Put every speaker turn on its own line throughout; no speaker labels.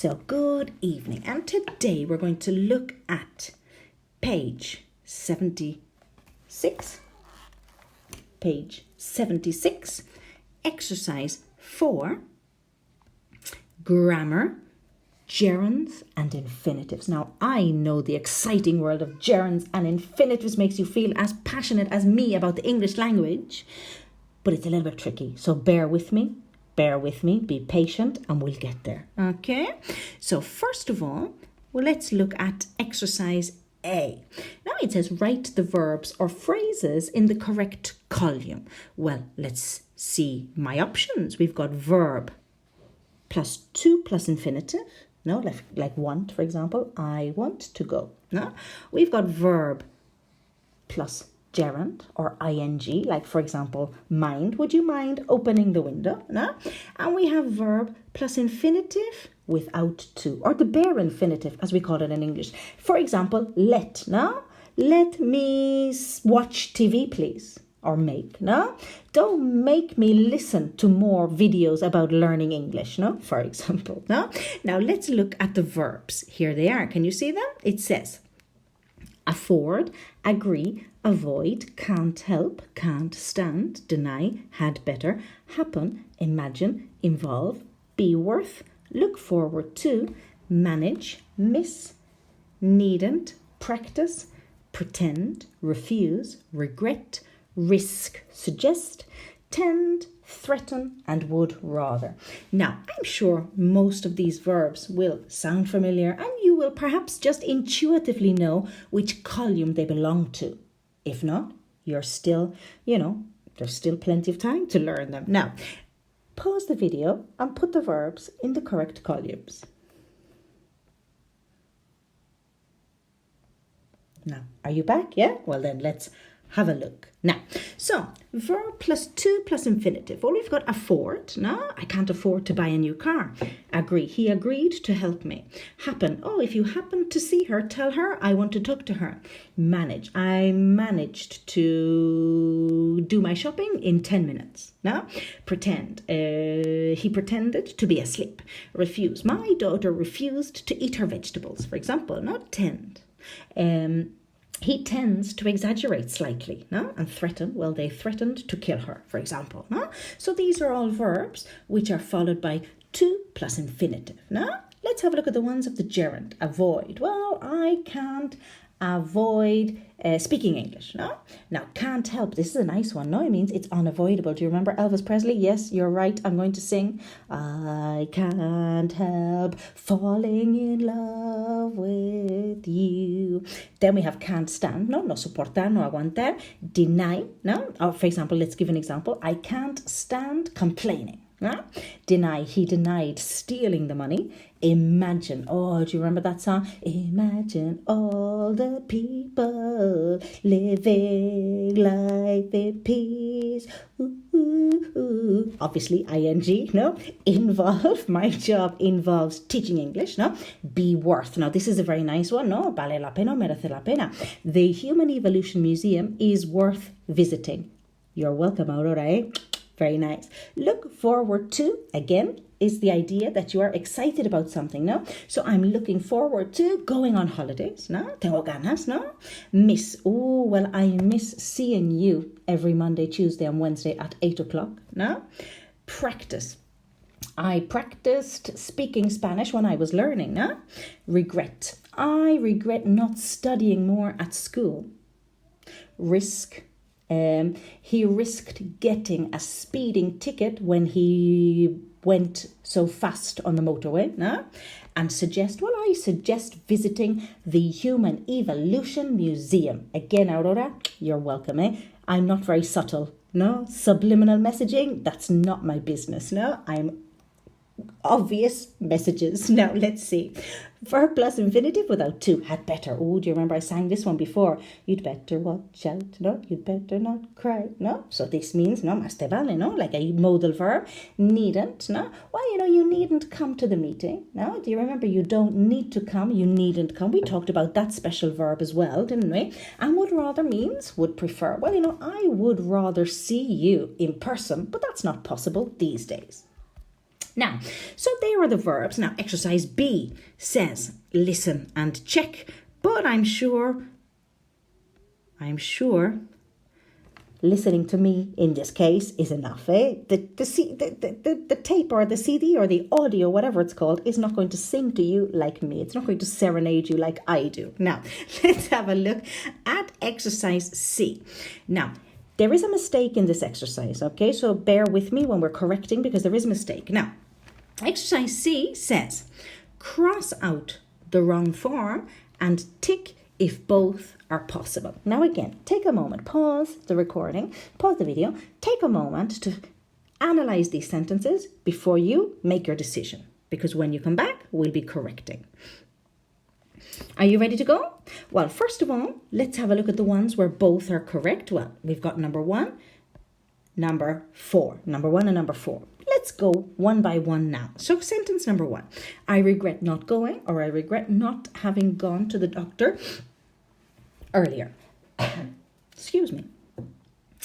So good evening, and today we're going to look at page 76, exercise 4, grammar, gerunds and infinitives. Now, I know the exciting world of gerunds and infinitives makes you feel as passionate as me about the English language, but it's a little bit tricky, so bear with me, be patient, and we'll get there. Okay, so first of all, let's look at exercise A. Now it says write the verbs or phrases in the correct column. Well, let's see my options. We've got verb plus to plus infinitive. No, like want, for example. I want to go. No, we've got verb plus gerund or ing, like for example, mind. Would you mind opening the window? No? And we have verb plus infinitive without to, or the bare infinitive as we call it in English. For example, let. No? Let me watch TV, please. Or make. No? Don't make me listen to more videos about learning English. No? For example. No? Now let's look at the verbs. Here they are. Can you see them? It says afford, agree, avoid, can't help, can't stand, deny, had better, happen, imagine, involve, be worth, look forward to, manage, miss, needn't, practice, pretend, refuse, regret, risk, suggest, tend, threaten, and would rather. Now, I'm sure most of these verbs will sound familiar and you will perhaps just intuitively know which column they belong to. If not, you're still, there's still plenty of time to learn them. Now, pause the video and put the verbs in the correct columns. Now, are you back? Yeah? Well, then let's have a look. Now, so verb plus to plus infinitive. Well, we've got afford. No, I can't afford to buy a new car. Agree. He agreed to help me. Happen. Oh, if you happen to see her, tell her I want to talk to her. Manage. I managed to do my shopping in 10 minutes. No? Pretend. He pretended to be asleep. Refuse. My daughter refused to eat her vegetables, for example. Not tend. He tends to exaggerate slightly, no? And threaten, well, they threatened to kill her, for example, no? So these are all verbs which are followed by to plus infinitive, no? Let's have a look at the ones of the gerund. Avoid. Well, I can't avoid speaking English, no? Now, can't help. This is a nice one, no? It means it's unavoidable. Do you remember Elvis Presley? Yes, you're right. I'm going to sing. I can't help falling in love with you. Then we have can't stand, no soportar, no aguantar. Deny, no? Or for example, let's give an example. I can't stand complaining. No? Deny, he denied stealing the money. Imagine, oh, do you remember that song? Imagine all the people living life in peace. Ooh, ooh, ooh. Obviously, ing, no? Involve, my job involves teaching English, no? Be worth. Now, this is a very nice one, no? Vale la pena, merece la pena. The Human Evolution Museum is worth visiting. You're welcome, Aurora, eh? Very nice. Look forward to, again, is the idea that you are excited about something, no? So I'm looking forward to going on holidays, no? Tengo ganas, no? Miss, oh, well, I miss seeing you every Monday, Tuesday and Wednesday at 8 o'clock, no? Practice. I practiced speaking Spanish when I was learning, no? Regret. I regret not studying more at school. Risk. He risked getting a speeding ticket when he went so fast on the motorway, no? And suggest, well, I suggest visiting the Human Evolution Museum. Again, Aurora, you're welcome, eh? I'm not very subtle, no? Subliminal messaging, that's not my business, no? I'm obvious messages. Now, let's see. Verb plus infinitive without to. Had better. Oh, do you remember I sang this one before? You'd better watch out. No, you'd better not cry. No. So this means, no, más te vale, no? Like a modal verb. Needn't, no? Well, you needn't come to the meeting. No? Do you remember you don't need to come, you needn't come? We talked about that special verb as well, didn't we? And would rather means would prefer. Well, I would rather see you in person, but that's not possible these days. Now, so there are the verbs. Now, exercise B says listen and check, but I'm sure listening to me in this case is enough. The tape or the CD or the audio, whatever it's called, is not going to sing to you like me. It's not going to serenade you like I do. Now, let's have a look at exercise C. Now, there is a mistake in this exercise, okay? So bear with me when we're correcting because there is a mistake. Now, exercise C says, cross out the wrong form and tick if both are possible. Now again, take a moment, pause the recording, pause the video, take a moment to analyze these sentences before you make your decision, because when you come back, we'll be correcting. Are you ready to go? Well, first of all, let's have a look at the ones where both are correct. Well, we've got number 1, number 4. Number 1 and number 4. Let's go one by one now. So sentence number 1. I regret not going, or I regret not having gone to the doctor earlier. Excuse me.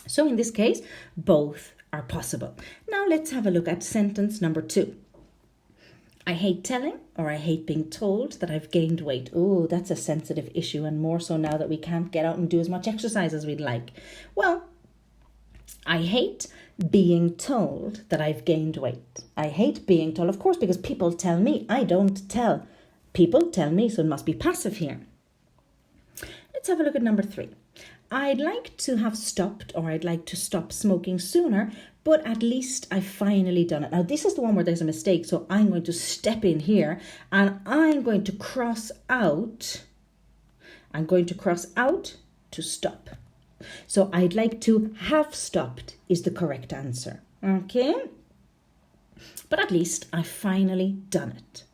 So in this case, both are possible. Now let's have a look at sentence number 2. I hate telling, or I hate being told that I've gained weight. Oh, that's a sensitive issue, and more so now that we can't get out and do as much exercise as we'd like. Well, I hate being told that I've gained weight. I hate being told, of course, because people tell me. I don't tell. People tell me, so it must be passive here. Let's have a look at number 3. I'd like to have stopped, or I'd like to stop smoking sooner, but at least I've finally done it. Now, this is the one where there's a mistake, so I'm going to step in here and I'm going to cross out. I'm going to cross out to stop. So I'd like to have stopped is the correct answer. Okay? But at least I've finally done it.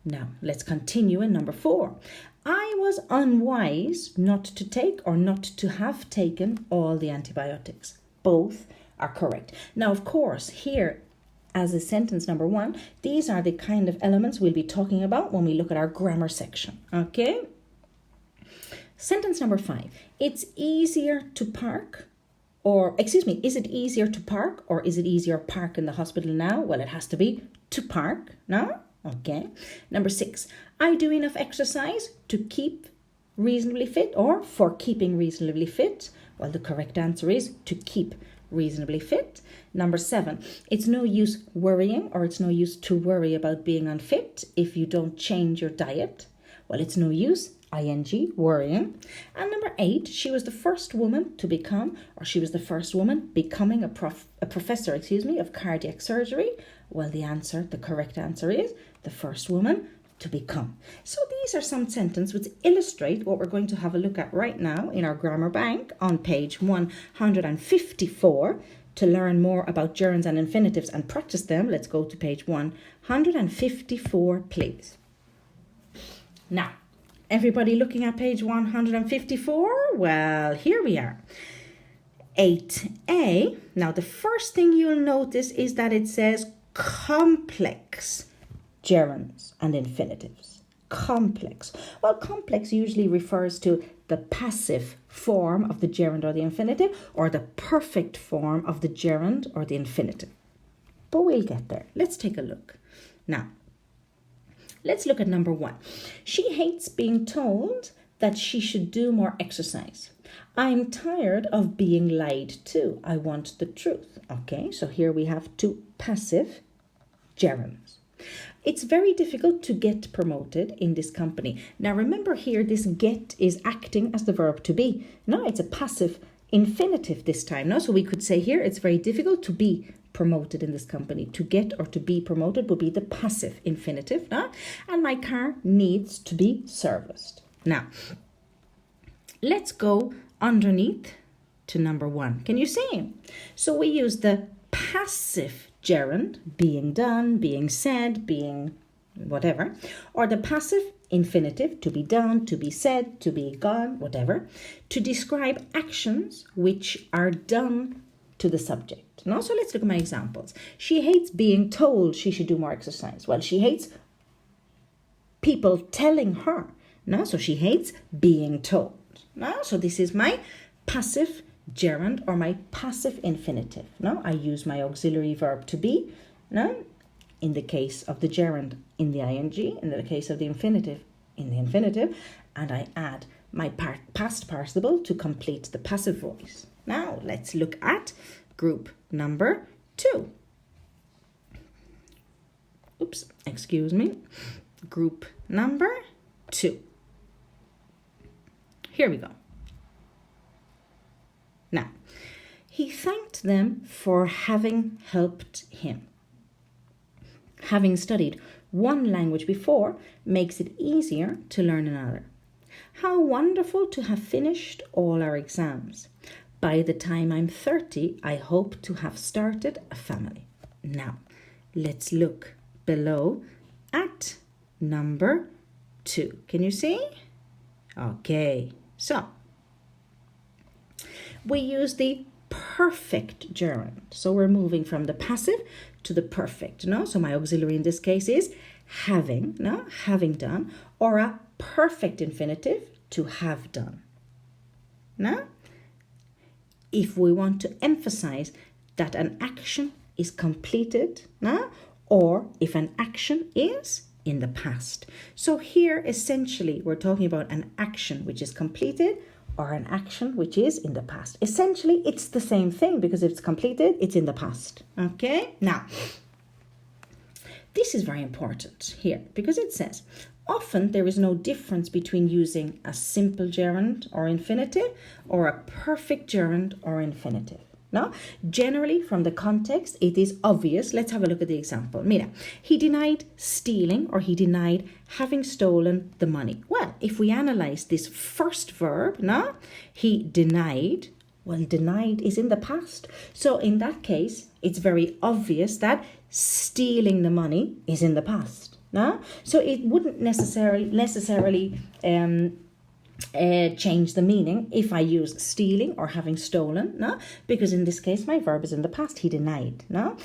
Now, let's continue in number 4. I was unwise not to take or not to have taken all the antibiotics. Both are correct. Now, of course, here, as is sentence number 1, these are the kind of elements we'll be talking about when we look at our grammar section. Okay? Sentence number 5. It's easier to park, is it easier to park or is it easier park in the hospital now? Well, it has to be to park, no? Okay. Number 6. I do enough exercise to keep reasonably fit or for keeping reasonably fit. Well, the correct answer is to keep reasonably fit. Number 7. It's no use worrying, or it's no use to worry about being unfit if you don't change your diet. Well, it's no use, ing, worrying. And number 8, she was the first woman to become, or she was the first woman becoming a professor of cardiac surgery. Well, the correct answer is the first woman to become. So these are some sentences which illustrate what we're going to have a look at right now in our grammar bank on page 154. To learn more about gerunds and infinitives and practice them, let's go to page 154, please. Now, everybody looking at page 154? Well, here we are. 8a. Now, the first thing you'll notice is that it says complex gerunds and infinitives. Complex. Well, complex usually refers to the passive form of the gerund or the infinitive, or the perfect form of the gerund or the infinitive. But we'll get there. Let's take a look. Now, let's look at number 1. She hates being told that she should do more exercise. I'm tired of being lied to. I want the truth. Okay, so here we have 2 passive gerunds. It's very difficult to get promoted in this company. Now remember here, this get is acting as the verb to be. No, it's a passive infinitive this time. No, so we could say here it's very difficult to be promoted in this company. To get or to be promoted would be the passive infinitive. No? And my car needs to be serviced. Now, let's go underneath to number 1. Can you see? So we use the passive gerund, being done, being said, being whatever, or the passive infinitive, to be done, to be said, to be gone, whatever, to describe actions which are done to the subject. Now, so let's look at my examples. She hates being told she should do more exercise. Well, she hates people telling her. No, so she hates being told. No, so this is my passive gerund or my passive infinitive. No, I use my auxiliary verb to be. No, in the case of the gerund in the ing, in the case of the infinitive in the infinitive, and I add my past participle to complete the passive voice. Now let's look at group number 2. Oops, excuse me. Group number 2. Here we go. Now, he thanked them for having helped him. Having studied one language before makes it easier to learn another. How wonderful to have finished all our exams. By the time I'm 30, I hope to have started a family. Now, let's look below at number 2. Can you see? Okay, so we use the perfect gerund. So we're moving from the passive to the perfect. No? So my auxiliary in this case is having, no? Having done, or a perfect infinitive to have done. No? If we want to emphasize that an action is completed, no? Or if an action is in the past. So here essentially we're talking about an action which is completed or an action which is in the past. Essentially it's the same thing because if it's completed, it's in the past. Okay? Now, this is very important here because it says often there is no difference between using a simple gerund or infinitive or a perfect gerund or infinitive. No? Generally, from the context, it is obvious. Let's have a look at the example. Mira, he denied stealing or he denied having stolen the money. Well, if we analyze this first verb, no? He denied. Well, denied is in the past. So in that case, it's very obvious that stealing the money is in the past. No? So it wouldn't necessarily change the meaning if I use stealing or having stolen, no? Because in this case, my verb is in the past. He denied, no?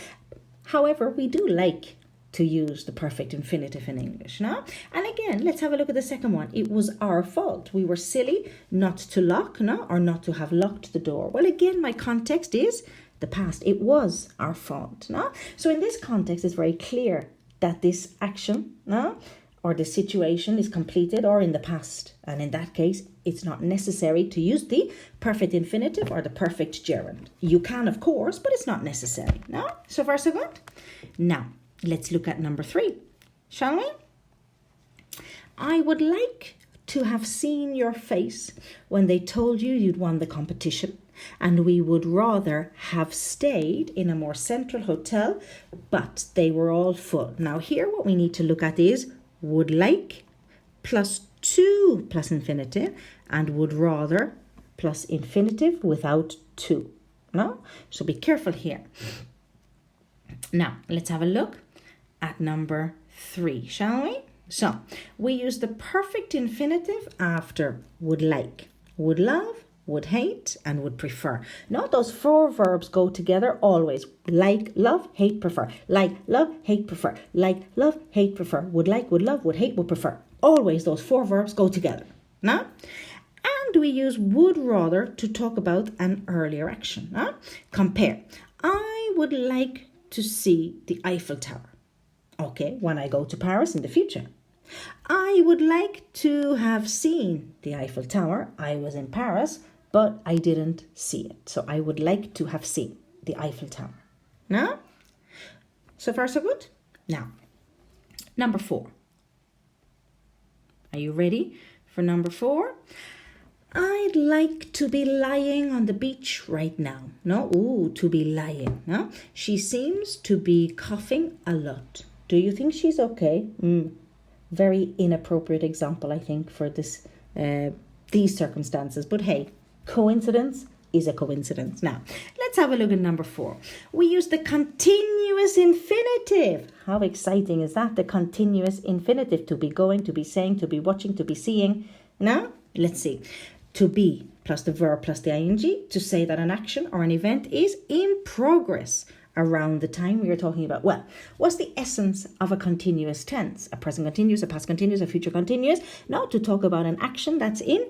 However, we do like to use the perfect infinitive in English, no? And again, let's have a look at the second one. It was our fault. We were silly not to lock, no? Or not to have locked the door. Well, again, my context is the past. It was our fault, no? So in this context, it's very clear that this action, no? Or the situation is completed or in the past. And in that case, it's not necessary to use the perfect infinitive or the perfect gerund. You can, of course, but it's not necessary. No? So far, so good? Now, let's look at number 3, shall we? I would like to have seen your face when they told you you'd won the competition, and we would rather have stayed in a more central hotel, but they were all full. Now, here what we need to look at is would like plus 2 plus infinitive and would rather plus infinitive without 2. No? So be careful here. Now, let's have a look at number 3, shall we? So, we use the perfect infinitive after would like, would love, would hate, and would prefer. Now, those 4 verbs go together always. Like, love, hate, prefer. Like, love, hate, prefer. Like, love, hate, prefer. Would like, would love, would hate, would prefer. Always those 4 verbs go together. Now, and we use would rather to talk about an earlier action. Compare. I would like to see the Eiffel Tower. Okay, when I go to Paris in the future. I would like to have seen the Eiffel Tower. I was in Paris, but I didn't see it. So I would like to have seen the Eiffel Tower. Now, so far so good? Now, number 4. Are you ready for number 4? I'd like to be lying on the beach right now. No, ooh, to be lying. No, she seems to be coughing a lot. Do you think she's okay? Very inappropriate example, I think, for this these circumstances. But hey, coincidence is a coincidence. Now, let's have a look at number 4. We use the continuous infinitive. How exciting is that? The continuous infinitive. To be going, to be saying, to be watching, to be seeing. Now, let's see. To be plus the verb plus the ing to say that an action or an event is in progress around the time we are talking about. Well, what's the essence of a continuous tense? A present continuous, a past continuous, a future continuous? No, to talk about an action that's in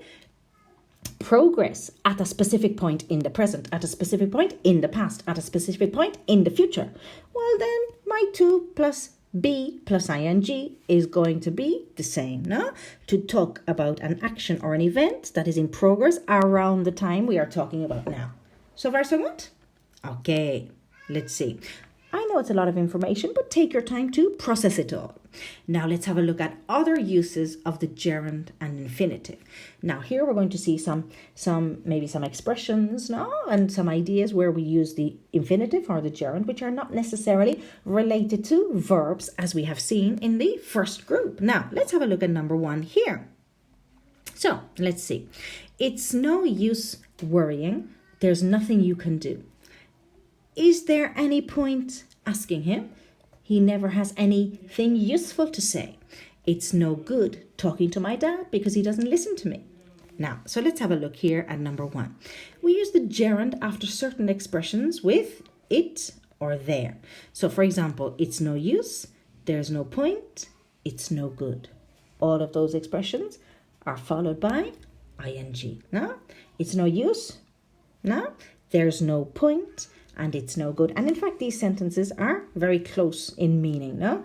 progress at a specific point in the present, at a specific point in the past, at a specific point in the future. Well, then my 2 plus Be plus ing is going to be the same, no? To talk about an action or an event that is in progress around the time we are talking about now. So far, so good? Okay, let's see. I know it's a lot of information, but take your time to process it all. Now let's have a look at other uses of the gerund and infinitive. Now here we're going to see maybe some expressions, no, and some ideas where we use the infinitive or the gerund, which are not necessarily related to verbs as we have seen in the first group. Now let's have a look at number 1 here. So let's see. It's no use worrying. There's nothing you can do. Is there any point asking him? He never has anything useful to say. It's no good talking to my dad because he doesn't listen to me. Now, so let's have a look here at number 1. We use the gerund after certain expressions with it or there. So for example, it's no use, there's no point, it's no good. All of those expressions are followed by ing. No? It's no use. No? There's no point. And it's no good. And in fact, these sentences are very close in meaning, no?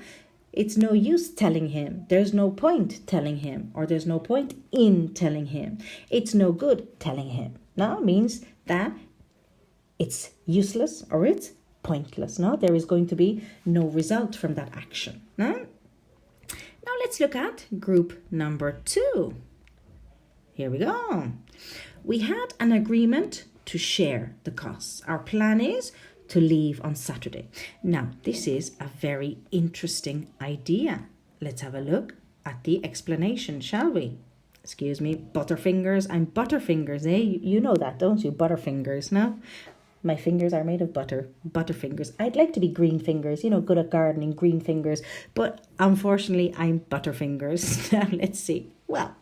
It's no use telling him. There's no point telling him. Or there's no point in telling him. It's no good telling him. No? Means that it's useless or it's pointless, no? There is going to be no result from that action, no? Now let's look at group number 2. Here we go. We had an agreement to share the costs. Our plan is to leave on Saturday. Now, this is a very interesting idea. Let's have a look at the explanation, shall we? Excuse me, Butterfingers. I'm Butterfingers, eh? You know that, don't you? Butterfingers, no? My fingers are made of butter. Butterfingers. I'd like to be green fingers, good at gardening, green fingers. But unfortunately, I'm Butterfingers. Now, let's see. Well,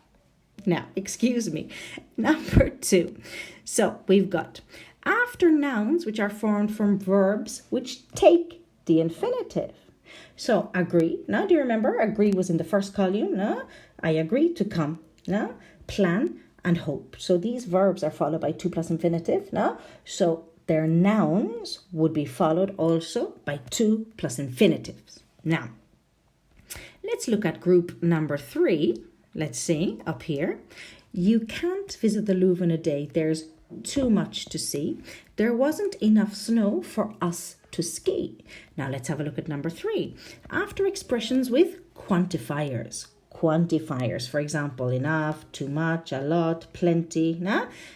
now, excuse me. Number 2. So we've got after nouns which are formed from verbs which take the infinitive. So agree. Now, do you remember? Agree was in the first column. No? I agree to come. No? Plan and hope. So these verbs are followed by 2 plus infinitive. No? So their nouns would be followed also by 2 plus infinitives. Now, let's look at group number 3. Let's see up here. You can't visit the Louvre in a day. There's too much to see. There wasn't enough snow for us to ski. Now let's have a look at number 3. After expressions with quantifiers. Quantifiers, for example, enough, too much, a lot, plenty,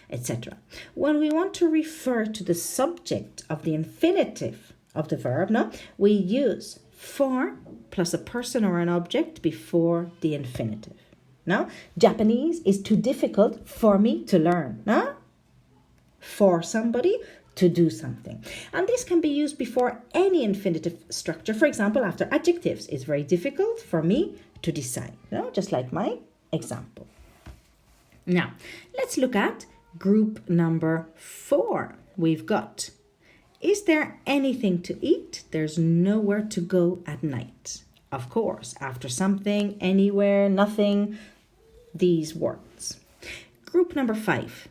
etc. When we want to refer to the subject of the infinitive of the verb, we use for plus a person or an object before the infinitive. Now, Japanese is too difficult for me to learn. For somebody to do something. And this can be used before any infinitive structure. For example, after adjectives. It's very difficult for me to decide. Just like my example. Now, let's look at group number 4. We've got, is there anything to eat? There's nowhere to go at night. Of course, after something, anywhere, nothing, these words. Group number 5.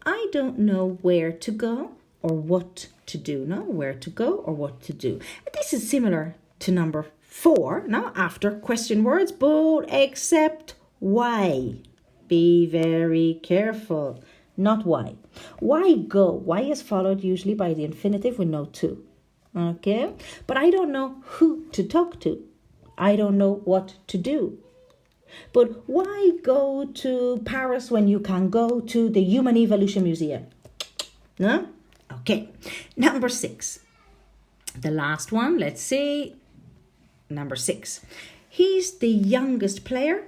I don't know where to go or what to do. Where to go or what to do. This is similar to number 4. After question words, but except why. Be very careful. Not why. Why go? Why is followed usually by the infinitive with no to. Okay? But I don't know who to talk to. I don't know what to do. But why go to Paris when you can go to the Human Evolution Museum? No? Okay. Number 6. The last one, let's see. Number 6. He's the youngest player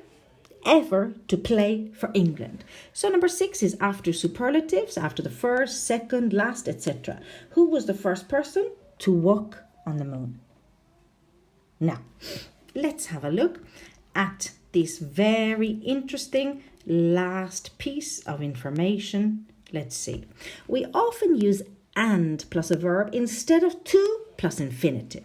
ever to play for England. So number 6 is after superlatives, after the first, second, last, etc. Who was the first person to walk on the moon? Now, let's have a look at this very interesting last piece of information. Let's see. We often use and plus a verb instead of to plus infinitive.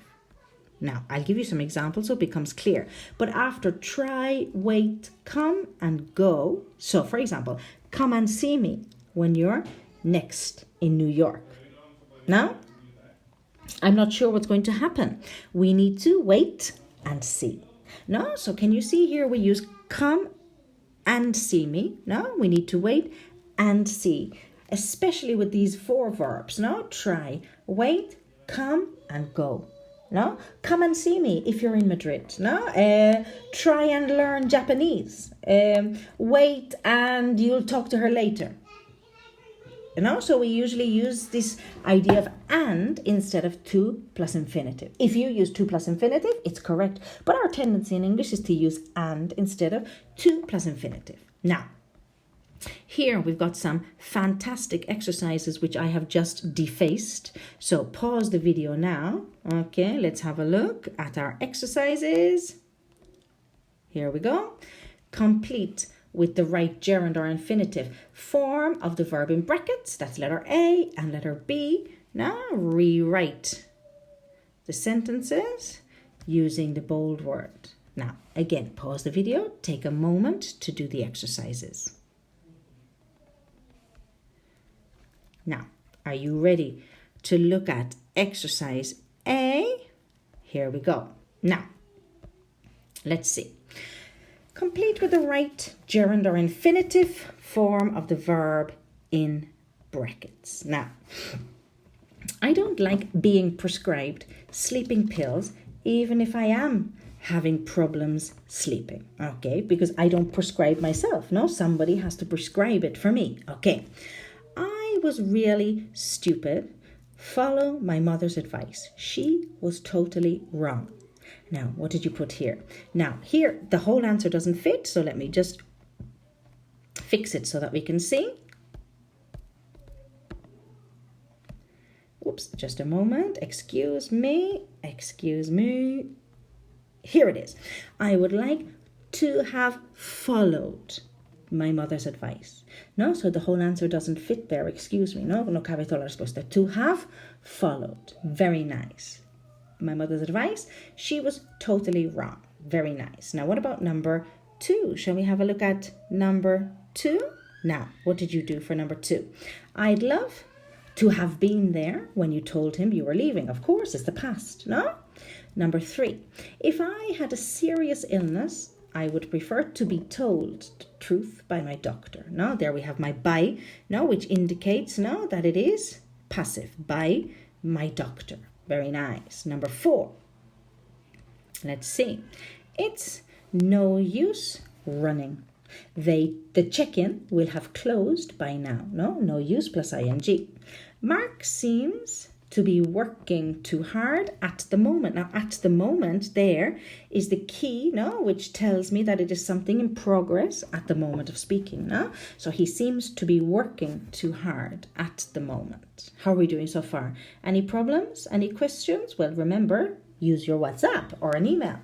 Now, I'll give you some examples so it becomes clear. But after try, wait, come and go. So, for example, come and see me when you're next in New York. Now, I'm not sure what's going to happen. We need to wait and see. No, so can you see here we use come and see me? No, we need to wait and see, especially with these 4 verbs. No, try, wait, come and go. No, come and see me if you're in Madrid. No, try and learn Japanese. Wait and you'll talk to her later. So we usually use this idea of and instead of to plus infinitive. If you use to plus infinitive, it's correct. But our tendency in English is to use and instead of to plus infinitive. Now, here we've got some fantastic exercises which I have just defaced. So pause the video now. Okay, let's have a look at our exercises. Here we go. Complete with the right gerund or infinitive form of the verb in brackets. That's letter A and letter B. Now rewrite the sentences using the bold word. Now, again, pause the video. Take a moment to do the exercises. Now, are you ready to look at exercise A? Here we go. Now, let's see. Complete with the right gerund or infinitive form of the verb in brackets. Now, I don't like being prescribed sleeping pills even if I am having problems sleeping, okay? Because I don't prescribe myself, no? Somebody has to prescribe it for me, okay? I was really stupid. Follow my mother's advice. She was totally wrong. Now, what did you put here? Now, here, the whole answer doesn't fit, so let me just fix it so that we can see. Oops, just a moment. Excuse me. Here it is. I would like to have followed my mother's advice. No, so the whole answer doesn't fit there. Excuse me. No cabe toda la respuesta. To have followed. Very nice. My mother's advice. She was totally wrong. Very nice. Now, what about number 2? Shall we have a look at number 2? Now, what did you do for number 2? I'd love to have been there when you told him you were leaving. Of course, it's the past, no? Number 3. If I had a serious illness, I would prefer to be told the truth by my doctor. Now, there we have my by, no, which indicates now that it is passive. By my doctor. Very nice. Number 4. Let's see. It's no use running. The check-in will have closed by now. No use plus ing. Mark seems to be working too hard at the moment. Now, at the moment there is the key, which tells me that it is something in progress at the moment of speaking. So he seems to be working too hard at the moment. How are we doing so far? Any problems? Any questions? Well, remember, use your WhatsApp or an email.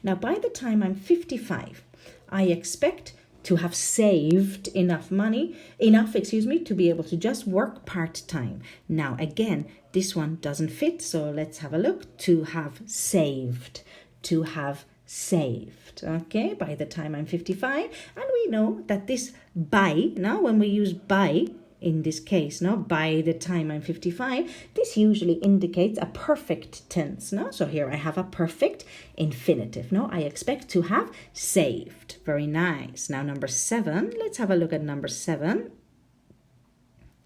Now, by the time I'm 55, I expect to have saved enough to be able to just work part-time. Now, again, this one doesn't fit, so let's have a look. To have saved. Okay, by the time I'm 55. And we know that this by, now when we use by, in this case, by the time I'm 55, this usually indicates a perfect tense. So here I have a perfect infinitive. I expect to have saved. Very nice. Now, number 7. Let's have a look at number 7.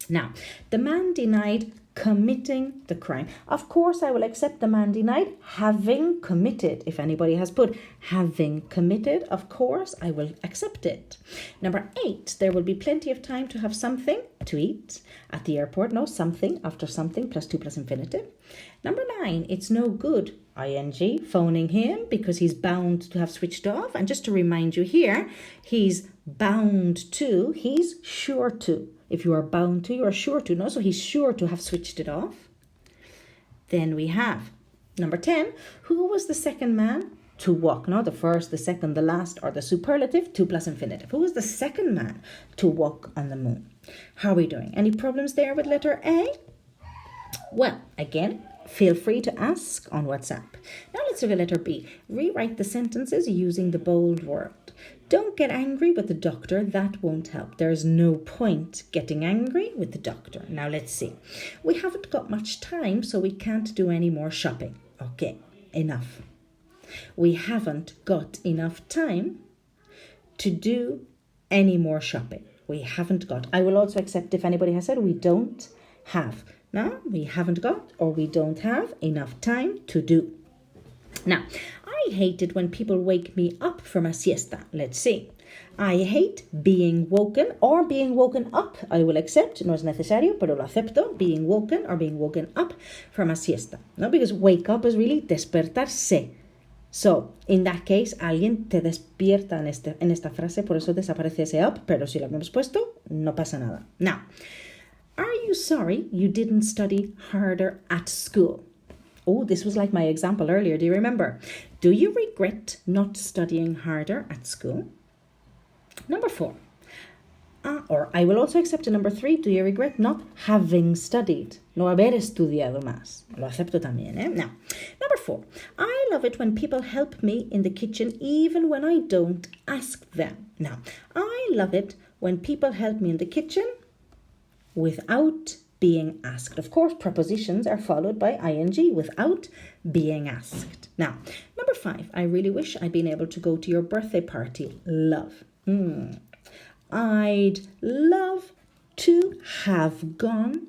Now, the man denied committing the crime. Of course, I will accept the man denied having committed. If anybody has put having committed, of course, I will accept it. Number 8, there will be plenty of time to have something to eat at the airport. Something after something plus to plus infinitive. Number 9, it's no good, ing, phoning him because he's bound to have switched off. And just to remind you here, he's bound to, he's sure to. If you are bound to, you are sure to. So he's sure to have switched it off. Then we have number 10. Who was the second man to walk? The first, the second, the last, or the superlative, to plus infinitive. Who was the second man to walk on the moon? How are we doing? Any problems there with letter A? Well, again, feel free to ask on WhatsApp. Now let's look at letter B. Rewrite the sentences using the bold word. Don't get angry with the doctor. That won't help. There's no point getting angry with the doctor. Now let's see. We haven't got much time, so we can't do any more shopping. Okay, enough. We haven't got enough time to do any more shopping. We haven't got. I will also accept if anybody has said we don't have. Now, we haven't got or we don't have enough time to do. Now, I hate it when people wake me up from a siesta. Let's see. I hate being woken or being woken up. I will accept. No es necesario, pero lo acepto. Being woken or being woken up from a siesta. No, because wake up is really despertarse. So, in that case, alguien te despierta en esta frase, por eso desaparece ese up, pero si lo hemos puesto, no pasa nada. Now, are you sorry you didn't study harder at school? Oh, this was like my example earlier. Do you remember? Do you regret not studying harder at school? Number 4. Or I will also accept number 3. Do you regret not having studied? No haber estudiado más. Lo acepto también, eh? Now, number 4. I love it when people help me in the kitchen even when I don't ask them. Now, I love it when people help me in the kitchen without being asked. Of course, prepositions are followed by ing without being asked. Now, number 5. I really wish I'd been able to go to your birthday party. Love. I'd love to have gone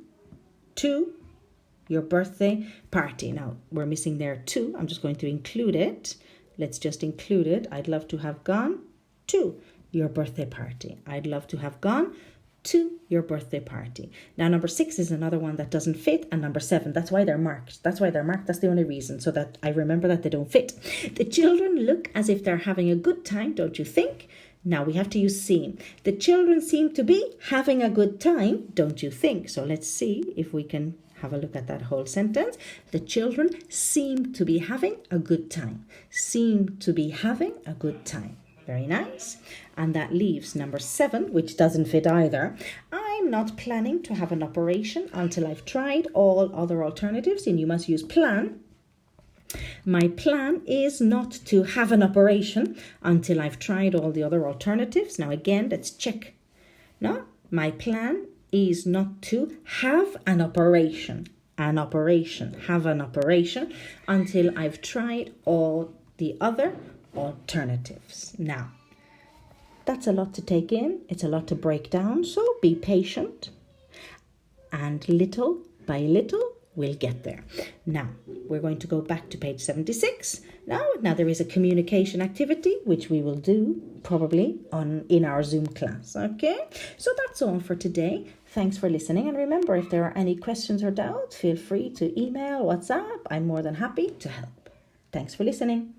to your birthday party. Now, we're missing there to. I'm just going to include it. Let's just include it. I'd love to have gone to your birthday party. I'd love to have gone to your birthday party. Now, number 6 is another one that doesn't fit, and number 7, that's why they're marked. That's the only reason, so that I remember that they don't fit. The children look as if they're having a good time, don't you think? Now we have to use seem. The children seem to be having a good time, don't you think? So let's see if we can have a look at that whole sentence. The children seem to be having a good time. Seem to be having a good time. Very nice. And that leaves number 7, which doesn't fit either. I'm not planning to have an operation until I've tried all other alternatives, and you must use plan. My plan is not to have an operation until I've tried all the other alternatives. Now again, let's check. No, my plan is not to have an operation. Have an operation until I've tried all the other alternatives. Now, that's a lot to take in. It's a lot to break down. So be patient, and little by little we'll get there. Now, we're going to go back to page 76. Now there is a communication activity, which we will do probably in our Zoom class. Okay, so that's all for today. Thanks for listening. And remember, if there are any questions or doubts, feel free to email, WhatsApp. I'm more than happy to help. Thanks for listening.